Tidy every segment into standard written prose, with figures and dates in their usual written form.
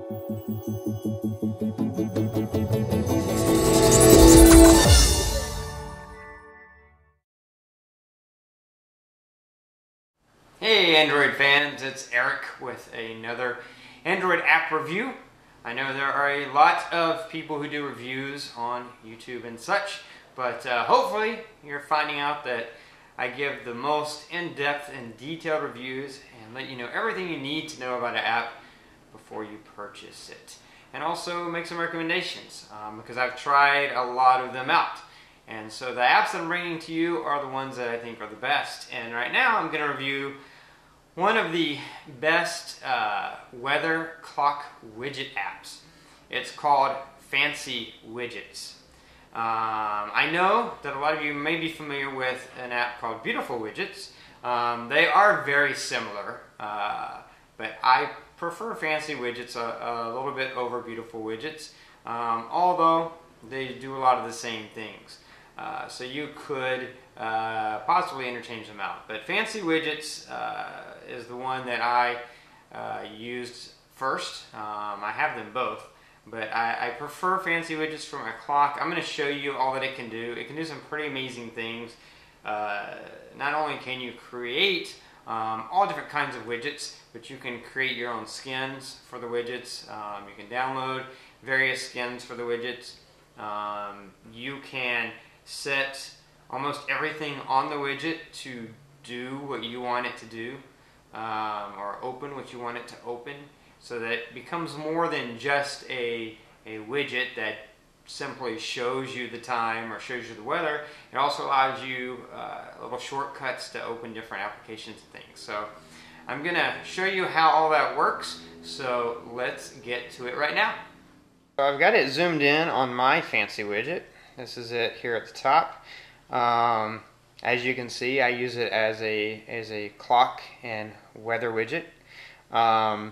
Hey Android fans, it's Eric with another Android app review. I know there are a lot of people who do reviews on YouTube and such, but hopefully you're finding out that I give the most in-depth and detailed reviews and let you know everything you need to know about an app before you purchase it. And also make some recommendations because I've tried a lot of them out. And so the apps I'm bringing to you are the ones that I think are the best. And right now I'm going to review one of the best weather clock widget apps. It's called Fancy Widgets. I know that a lot of you may be familiar with an app called Beautiful Widgets. They are very similar, but I prefer Fancy Widgets a little bit over Beautiful Widgets, although they do a lot of the same things. So you could possibly interchange them out. But Fancy Widgets is the one that I used first. I have them both, but I prefer Fancy Widgets for my clock. I'm going to show you all that it can do. It can do some pretty amazing things. Not only can you create all different kinds of widgets, but you can create your own skins for the widgets. You can download various skins for the widgets. You can set almost everything on the widget to do what you want it to do, or open what you want it to open, so that it becomes more than just a widget that simply shows you the time or shows you the weather. It also allows you little shortcuts to open different applications and things. So I'm going to show you how all that works, so let's get to it right now. So I've got it zoomed in on my Fancy Widget. This is it here at the top. As you can see, I use it as a clock and weather widget. Now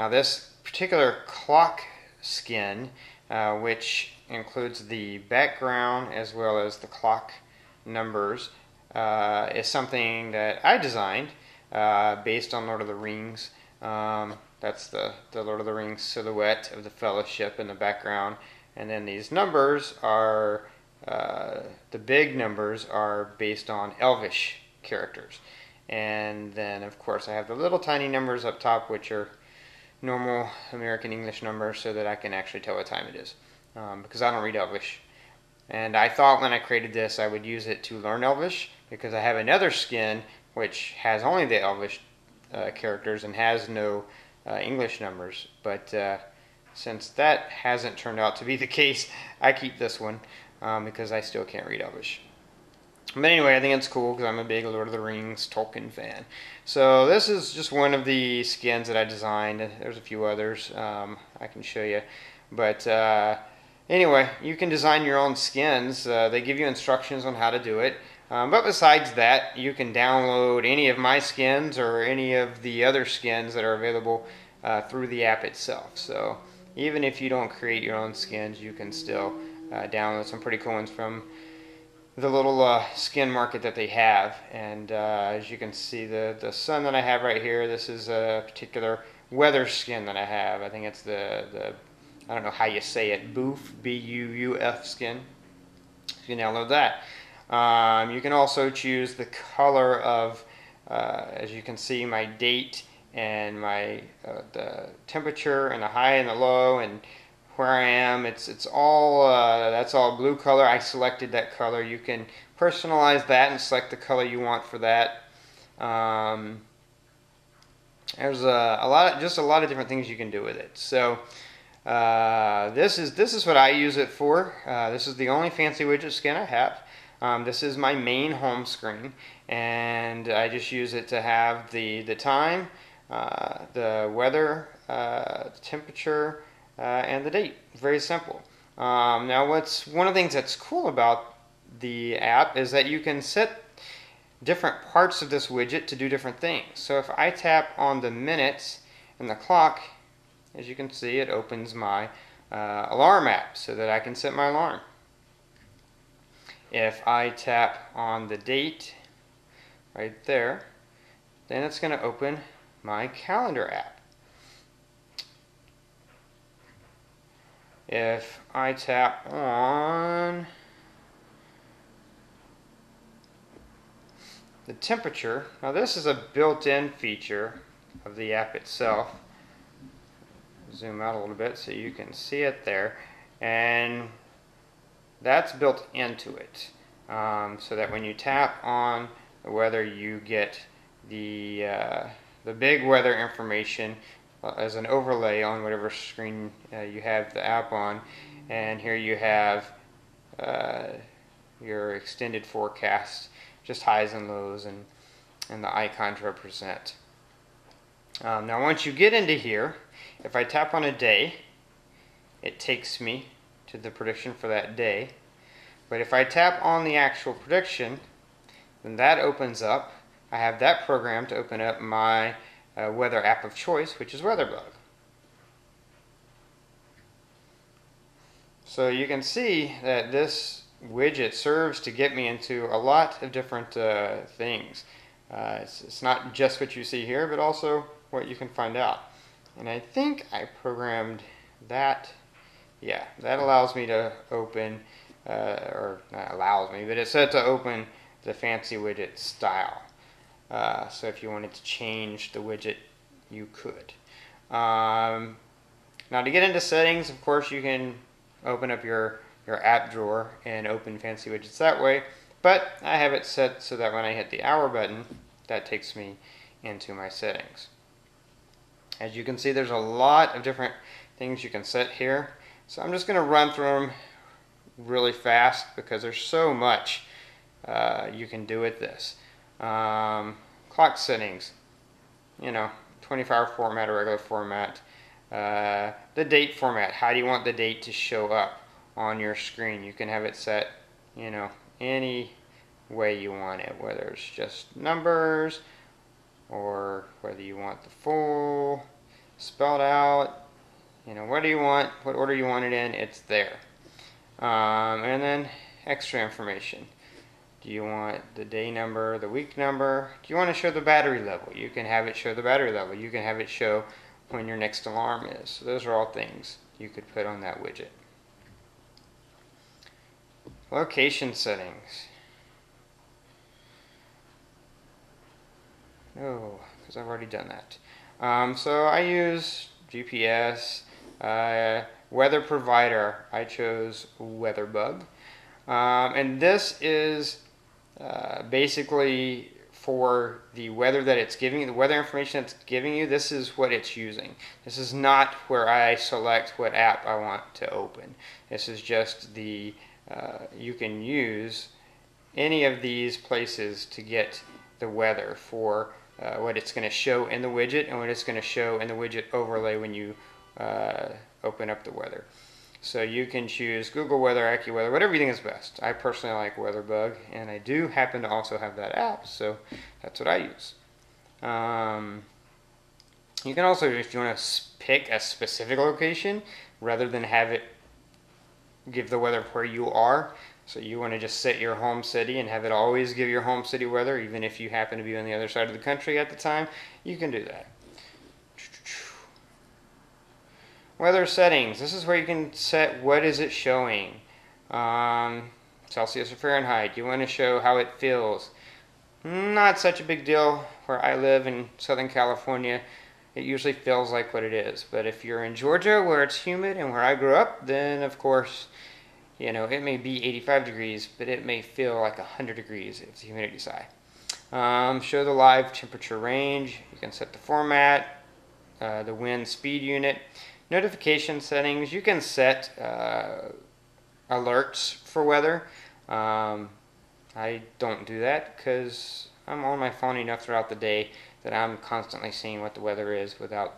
this particular clock skin, which includes the background as well as the clock numbers, is something that I designed based on Lord of the Rings. That's the Lord of the Rings silhouette of the Fellowship in the background. And then these numbers are, the big numbers are based on Elvish characters. And then of course I have the little tiny numbers up top, which are normal American English numbers, so that I can actually tell what time it is, because I don't read Elvish. And I thought when I created this I would use it to learn Elvish, because I have another skin which has only the Elvish characters and has no English numbers. But since that hasn't turned out to be the case, I keep this one because I still can't read Elvish. But anyway, I think it's cool because I'm a big Lord of the Rings Tolkien fan. So this is just one of the skins that I designed. There's a few others I can show you. But anyway, you can design your own skins. They give you instructions on how to do it. But besides that, you can download any of my skins or any of the other skins that are available through the app itself. So even if you don't create your own skins, you can still download some pretty cool ones from the little skin market that they have. And as you can see, the sun that I have right here, this is a particular weather skin that I have. I think it's the I don't know how you say it, Boof, B-U-U-F skin. You can download that. You can also choose the color of, as you can see, my date and my the temperature and the high and the low and where I am. It's all that's all blue color. I selected that color. You can personalize that and select the color you want for that. There's a lot of different things you can do with it. So this is what I use it for. This is the only Fancy Widget skin I have. This is my main home screen, and I just use it to have the time, the weather, the temperature, and the date. Very simple. Now one of the things that's cool about the app is that you can set different parts of this widget to do different things. So if I tap on the minutes and the clock, as you can see, it opens my alarm app so that I can set my alarm. If I tap on the date right there, then it's going to open my calendar app. if I tap on the temperature, now this is a built-in feature of the app itself. Zoom out a little bit so you can see it there, and that's built into it, so that when you tap on the weather, you get the big weather information as an overlay on whatever screen you have the app on. And here you have your extended forecast, just highs and lows, and the icons represent. Now once you get into here, if I tap on a day, it takes me to the prediction for that day. But if I tap on the actual prediction, then that opens up. I have that program to open up my weather app of choice, which is WeatherBug. So you can see that this widget serves to get me into a lot of different things. It's not just what you see here, but also what you can find out. And I think I programmed that. Yeah, that allows me to open, or not allows me, but it's set to open the fancy widget style. So if you wanted to change the widget, you could. Now to get into settings, of course, you can open up your app drawer and open fancy widgets that way. But I have it set so that when I hit the hour button, that takes me into my settings. As you can see, there's a lot of different things you can set here. So I'm just going to run through them really fast because there's so much you can do with this. Clock settings, 24-hour format or regular format. The date format, how do you want the date to show up on your screen? You can have it set, any way you want it, whether it's just numbers or whether you want the full spelled out, what do you want, what order you want it in, it's there. And then extra information. Do you want the day number, the week number? Do you want to show the battery level? You can have it show the battery level. You can have it show when your next alarm is. So those are all things you could put on that widget. Location settings. No, because I've already done that. So I use GPS. Weather provider, I chose WeatherBug. And this is basically for the weather that it's giving you, the weather information it's giving you. This is what it's using. This is not where I select what app I want to open. This is just the, you can use any of these places to get the weather for what it's going to show in the widget and what it's going to show in the widget overlay when you open up the weather. So you can choose Google Weather, AccuWeather, whatever you think is best. I personally like WeatherBug, and I do happen to also have that app, so that's what I use. You can also, if you want to pick a specific location, rather than have it give the weather where you are, so you want to just set your home city and have it always give your home city weather, even if you happen to be on the other side of the country at the time, you can do that. Weather settings. This is where you can set what is it showing. Celsius or Fahrenheit. You want to show how it feels. Not such a big deal. Where I live in Southern California, it usually feels like what it is. But if you're in Georgia where it's humid and where I grew up, then of course, it may be 85 degrees, but it may feel like 100 degrees if the humidity's high. Show the live temperature range. You can set the format, the wind speed unit. Notification settings, you can set alerts for weather. I don't do that because I'm on my phone enough throughout the day that I'm constantly seeing what the weather is without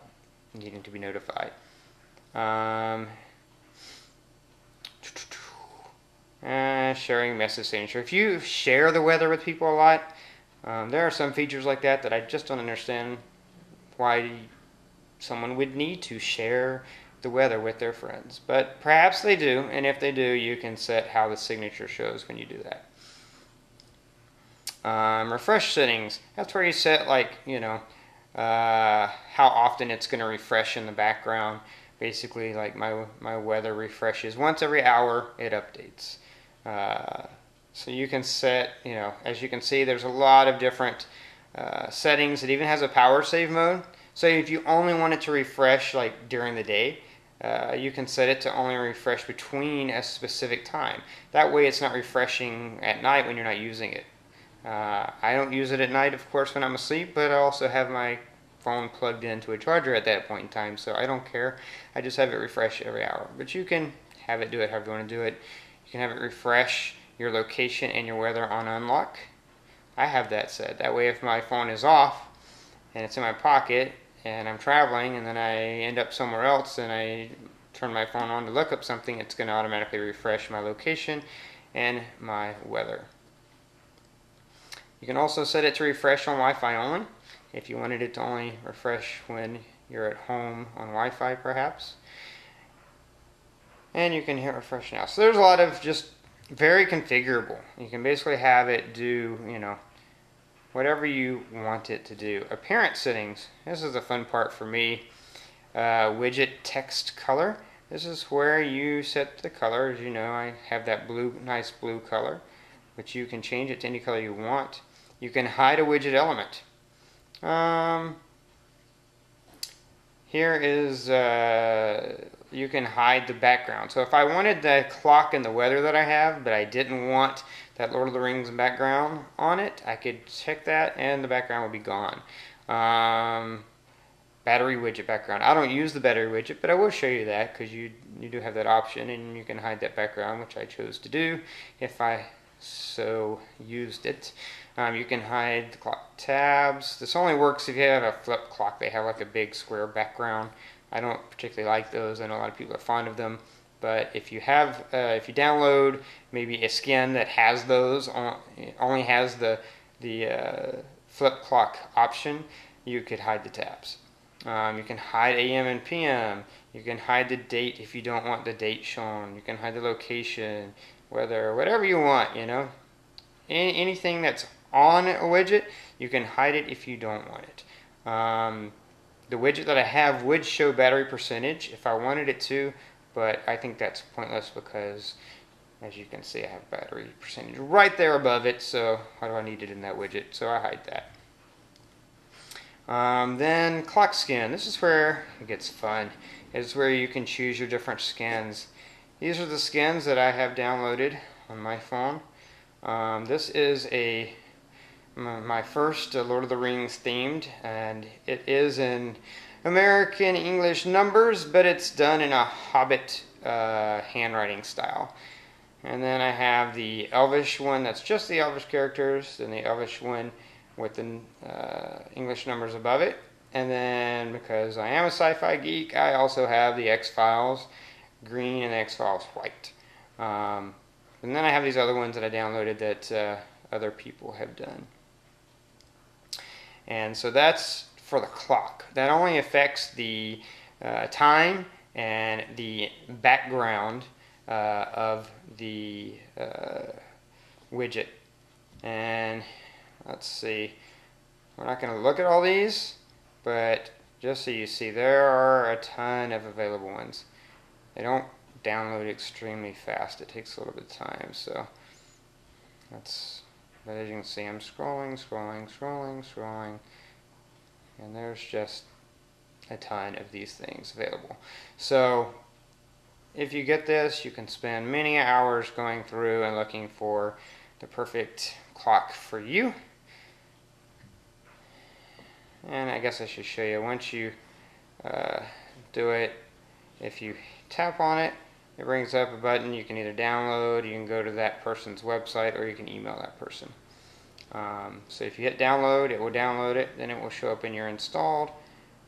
needing to be notified. Sharing message signature. If you share the weather with people a lot, there are some features like that I just don't understand why someone would need to share the weather with their friends. But perhaps they do, and if they do, you can set how the signature shows when you do that. Refresh settings. That's where you set, how often it's going to refresh in the background. basically like my weather refreshes once every hour. It updates. So you can set, as you can see, there's a lot of different settings. It even has a power save mode. So if you only want it to refresh like during the day, you can set it to only refresh between a specific time. That way it's not refreshing at night when you're not using it. I don't use it at night, of course, when I'm asleep, but I also have my phone plugged into a charger at that point in time, so I don't care. I just have it refresh every hour. But you can have it do it however you want to do it. You can have it refresh your location and your weather on unlock. I have that set. That way if my phone is off and it's in my pocket and I'm traveling and then I end up somewhere else and I turn my phone on to look up something, it's going to automatically refresh my location and my weather. You can also set it to refresh on Wi-Fi only, if you wanted it to only refresh when you're at home on Wi-Fi perhaps. And you can hit refresh now. So there's a lot of just very configurable. You can basically have it do, whatever you want it to do. Appearance settings. This is the fun part for me. Widget Textcolor. This is where you set the color. As you know, I have that nice blue color, which you can change it to any color you want. You can hide a widget element. Here is, you can hide the background. So if I wanted the clock and the weather that I have, but I didn't want that Lord of the Rings background on it, I could check that and the background would be gone. Battery widget background. I don't use the battery widget, but I will show you that because you do have that option and you can hide that background, which I chose to do if I so used it. You can hide the clock tabs. This only works if you have a flip clock. They have like a big square background. I don't particularly like those. I know a lot of people are fond of them. But if you have, if you download maybe a skin that has those, only has the flip clock option, you could hide the tabs. You can hide AM and PM. You can hide the date if you don't want the date shown. You can hide the location, weather, whatever you want, Anything that's on a widget, you can hide it if you don't want it. The widget that I have would show battery percentage if I wanted it to, but I think that's pointless because, as you can see, I have battery percentage right there above it, so why do I need it in that widget? So I hide that. Then clock skin. This is where it gets fun. It's where you can choose your different skins. These are the skins that I have downloaded on my phone. This is my first Lord of the Rings themed, and it is in American English numbers, but it's done in a Hobbit handwriting style. And then I have the Elvish one that's just the Elvish characters, and the Elvish one with the English numbers above it. And then, because I am a sci-fi geek, I also have the X-Files green and the X-Files white. And then I have these other ones that I downloaded that other people have done. And so that's for the clock. That only affects the time and the background of the widget. And let's see, we're not going to look at all these, but just so you see, there are a ton of available ones. They don't download extremely fast. It takes a little bit of time, so that's, but as you can see, I'm scrolling, and there's just a ton of these things available. So if you get this, you can spend many hours going through and looking for the perfect clock for you. And I guess I should show you, once you do it, if you tap on it, it brings up a button. You can either download, you can go to that person's website, or you can email that person. So if you hit download, it will download it, then it will show up in your installed.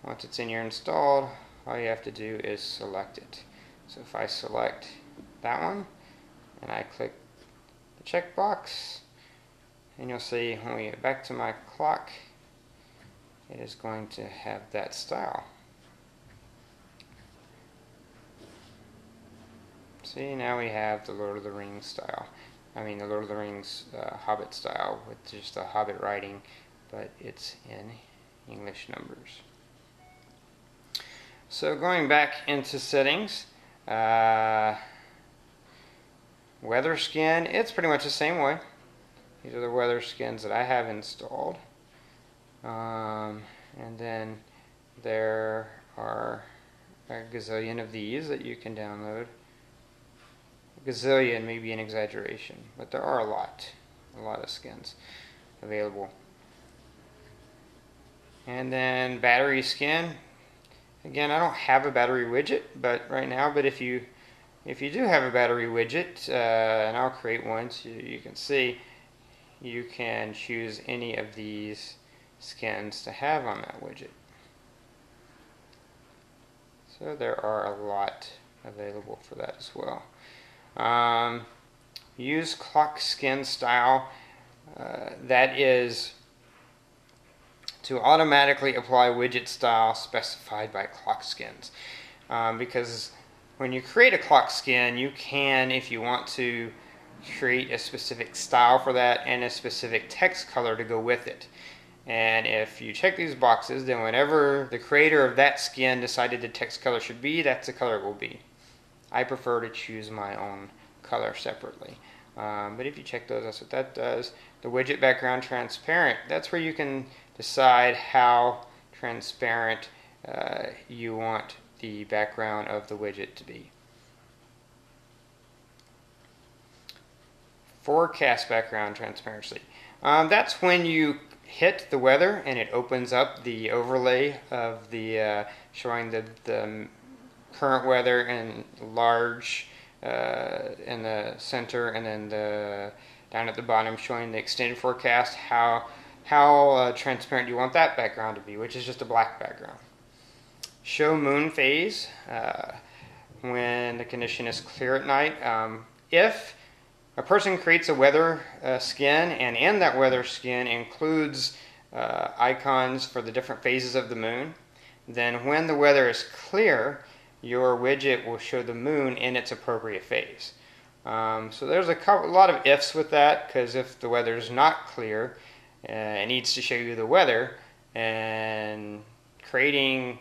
Once it's in your installed, all you have to do is select it. So if I select that one, and I click the checkbox, and you'll see when we get back to my clock, it is going to have that style. See, now we have the Lord of the Rings style. I mean, the Lord of the Rings Hobbit style with just the Hobbit writing, but it's in English numbers. So going back into settings, weather skin, it's pretty much the same way. These are the weather skins that I have installed. And then there are a gazillion of these that you can download. A gazillion may be an exaggeration, but there are a lot of skins available. And then battery skin. Again, I don't have a battery widget, but right now. But if you do have a battery widget, and I'll create one so you can see, you can choose any of these skins to have on that widget. So there are a lot available for that as well. Use clock skin style. That is to automatically apply widget style specified by clock skins. Because when you create a clock skin, you can, if you want to, create a specific style for that and a specific text color to go with it. And if you check these boxes, then whenever the creator of that skin decided the text color should be, that's the color it will be. I prefer to choose my own color separately. But if you check those, that's what that does. The widget background transparent, that's where you can decide how transparent you want the background of the widget to be. Forecast background transparency. That's when you hit the weather and it opens up the overlay of the showing the current weather in large in the center, and then down at the bottom showing the extended forecast, how transparent you want that background to be, which is just a black background. Show moon phase when the condition is clear at night. If a person creates a weather skin, and in that weather skin includes icons for the different phases of the moon, then when the weather is clear, your widget will show the moon in its appropriate phase. So there's a lot of ifs with that, because if the weather is not clear, it needs to show you the weather, and creating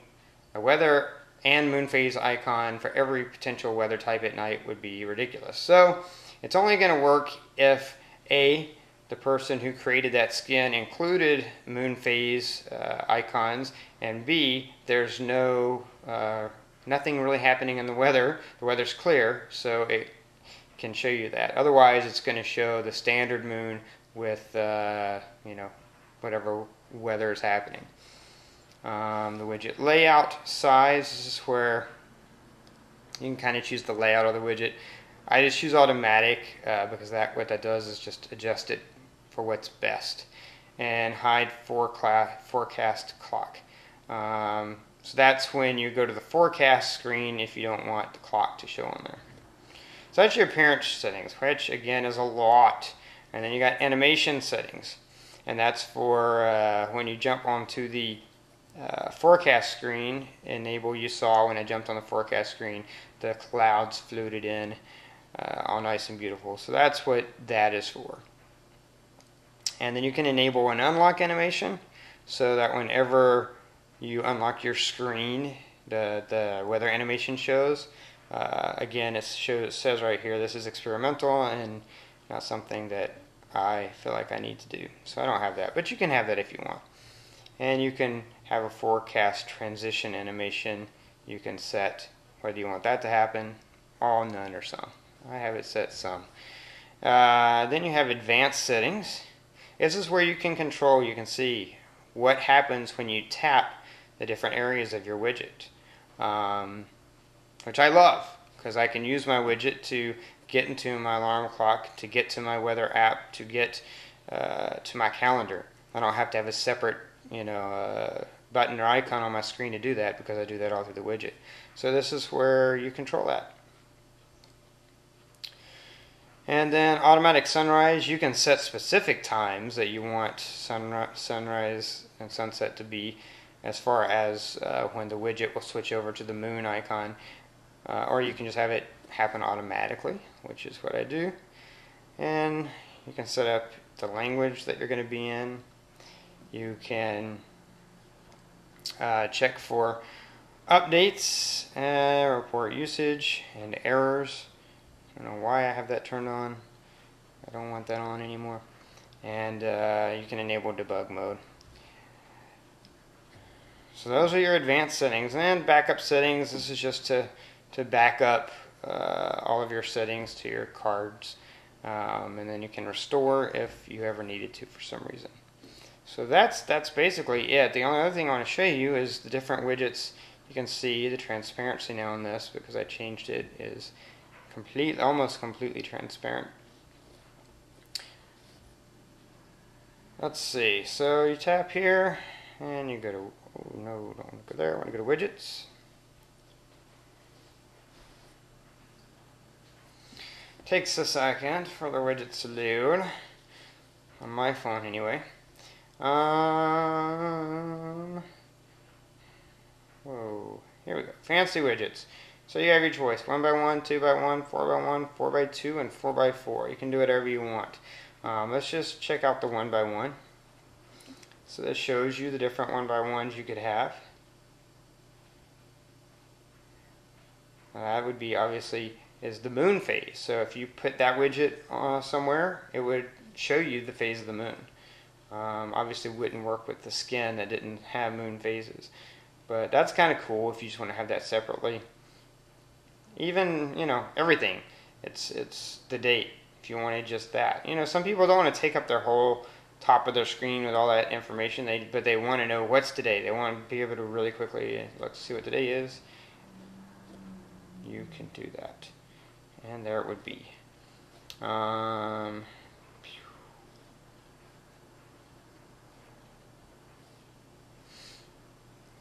a weather and moon phase icon for every potential weather type at night would be ridiculous. So it's only going to work if A, the person who created that skin included moon phase icons, and B, there's nothing really happening in the weather. The weather's clear, so it can show you that. Otherwise, it's going to show the standard moon with whatever weather is happening. The widget layout size, this is where you can kind of choose the layout of the widget. I just choose automatic because what that does is just adjust it for what's best. And hide forecast clock. So that's when you go to the forecast screen if you don't want the clock to show on there. So that's your appearance settings, which again is a lot. And then you got animation settings, and that's for when you jump onto the forecast screen. You saw when I jumped on the forecast screen, the clouds floated in all nice and beautiful. So that's what that is for. And then you can enable an unlock animation, so that whenever you unlock your screen, the weather animation shows. Again, it says right here, this is experimental and not something that I feel like I need to do. So I don't have that, but you can have that if you want. And you can have a forecast transition animation. You can set whether you want that to happen, all, none, or some. I have it set some. Then you have advanced settings. This is where you can control, you can see what happens when you tap the different areas of your widget, which I love, because I can use my widget to get into my alarm clock, to get to my weather app, to get to my calendar. I don't have to have a separate button or icon on my screen to do that, because I do that all through the widget. So this is where you control that. And then automatic sunrise, you can set specific times that you want sunrise and sunset to be, as far as when the widget will switch over to the moon icon, or you can just have it happen automatically, which is what I do. And you can set up the language that you're going to be in. You can check for updates, report usage and errors. I don't know why I have that turned on. I don't want that on anymore. And you can enable debug mode. So those are your advanced settings. And then backup settings, this is just to back up all of your settings to your cards. And then you can restore if you ever needed to for some reason. So that's basically it. The only other thing I want to show you is the different widgets. You can see the transparency now on this, because I changed it, is almost completely transparent. Let's see. So you tap here and you go to, oh, no, don't go there. I want to go to widgets. Takes a second for the widgets to load, on my phone anyway. Whoa, here we go. Fancy widgets. So you have your choice: 1x1, 2x1, 4x1, 4x2, and 4x4. You can do whatever you want. Let's just check out the 1x1. So this shows you the different 1x1s you could have. That would be obviously is the moon phase. So if you put that widget somewhere, it would show you the phase of the moon. Obviously wouldn't work with the skin that didn't have moon phases. But that's kind of cool if you just want to have that separately. Even, everything. It's the date if you wanted just that. Some people don't want to take up their whole top of their screen with all that information, but they want to know what's today. They want to be able to really quickly, let's see what today is. You can do that. And there it would be.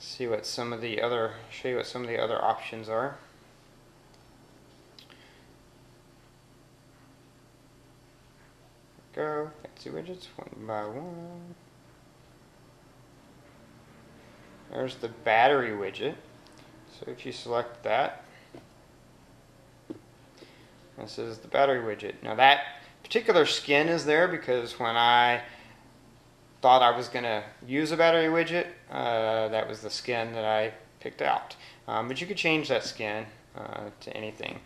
Show you what some of the other options are. Go, fancy widgets, 1x1. There's the battery widget. So if you select that, this is the battery widget. Now that particular skin is there because when I thought I was going to use a battery widget, that was the skin that I picked out. But you could change that skin to anything.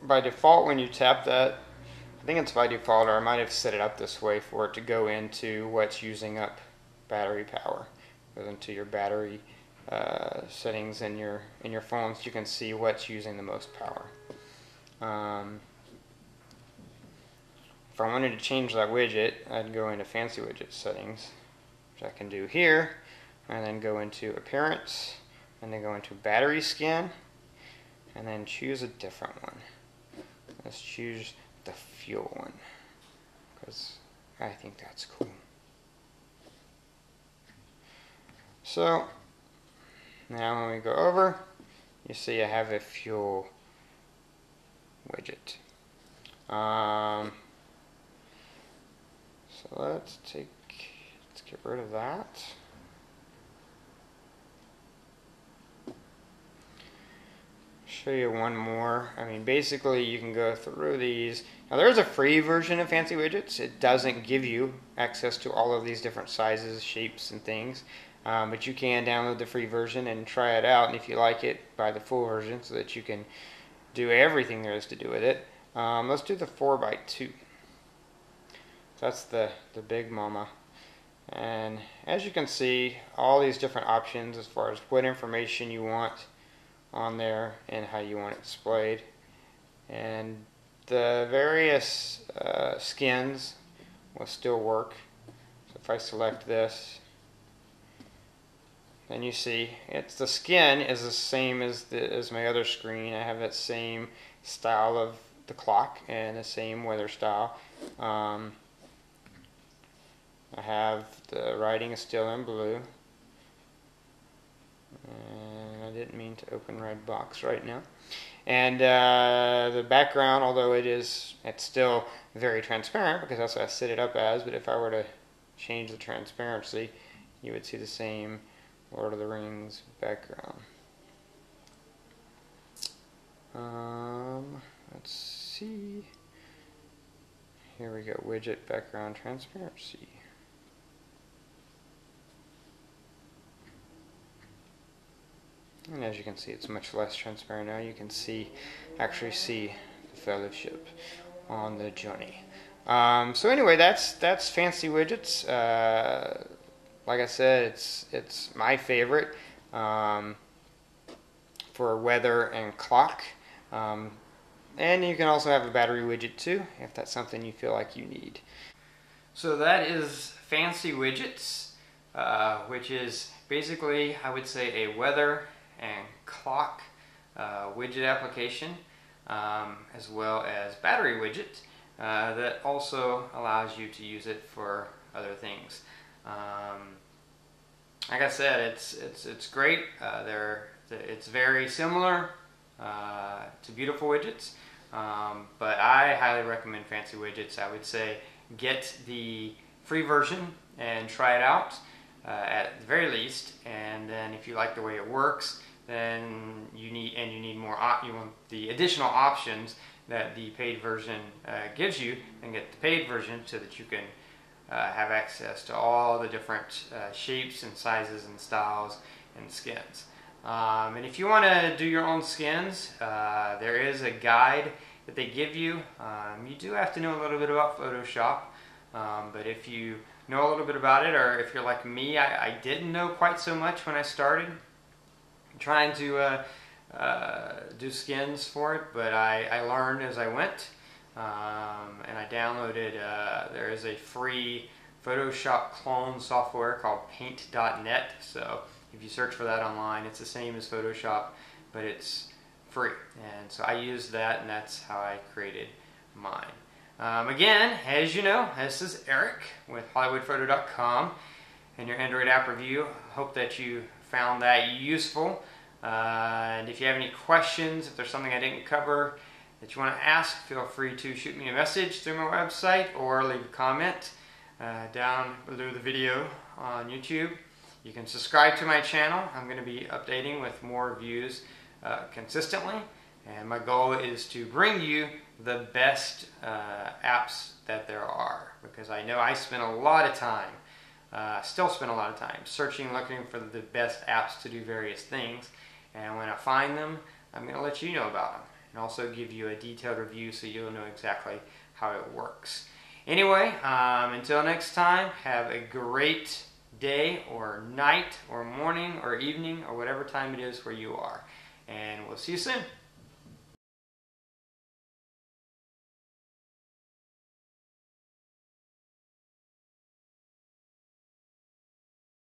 By default, when you tap that, I think it's by default, or I might have set it up this way for it to go into what's using up battery power. Goes into your battery settings in your phones. You can see what's using the most power. If I wanted to change that widget, I'd go into fancy widget settings, which I can do here, and then go into appearance, and then go into battery skin, and then choose a different one. Let's choose the fuel one, because I think that's cool. So now when we go over, you see I have a fuel widget. So let's get rid of that. Show you one more. I mean, basically you can go through these. Now there's a free version of Fancy Widgets. It doesn't give you access to all of these different sizes, shapes, and things. But you can download the free version and try it out, and if you like it, buy the full version so that you can do everything there is to do with it. Let's do the 4x2. That's the big mama. And as you can see, all these different options as far as what information you want on there and how you want it displayed. And the various skins will still work. So if I select this, then you see the skin is the same as my other screen. I have that same style of the clock and the same weather style. I have the writing is still in blue. And I didn't mean to open red box right now. And the background, although it's still very transparent because that's what I set it up as, but if I were to change the transparency, you would see the same Lord of the Rings background. Let's see. Here we go, widget background transparency. And as you can see, it's much less transparent now. You can actually see the fellowship on the journey. So anyway, that's Fancy Widgets. Like I said, it's my favorite for weather and clock. And you can also have a battery widget too, if that's something you feel like you need. So that is Fancy Widgets, which is basically, I would say, a weather and clock widget application, as well as battery widget that also allows you to use it for other things. Like I said, it's great. It's very similar to Beautiful Widgets, but I highly recommend Fancy Widgets. I would say get the free version and try it out at the very least, and then if you like the way it works, then you need more. You want the additional options that the paid version gives you, and get the paid version so that you can have access to all the different shapes and sizes and styles and skins. And if you want to do your own skins, there is a guide that they give you. You do have to know a little bit about Photoshop, but if you know a little bit about it, or if you're like me, I didn't know quite so much when I started trying to do skins for it, but I learned as I went, and I downloaded, there is a free Photoshop clone software called paint.net, so if you search for that online, it's the same as Photoshop, but it's free, and so I used that, and that's how I created mine. Again, as you know, this is Eric with hollywoodfrodo.com and your Android app review. Hope that you found that useful. And if you have any questions, if there's something I didn't cover that you want to ask, feel free to shoot me a message through my website or leave a comment down below the video on YouTube. You can subscribe to my channel. I'm going to be updating with more reviews consistently, and my goal is to bring you the best apps that there are, because I know I spend a lot of time, still spend a lot of time searching, looking for the best apps to do various things, and when I find them, I'm going to let you know about them and also give you a detailed review so you'll know exactly how it works. Anyway, until next time, have a great day or night or morning or evening or whatever time it is where you are, and we'll see you soon.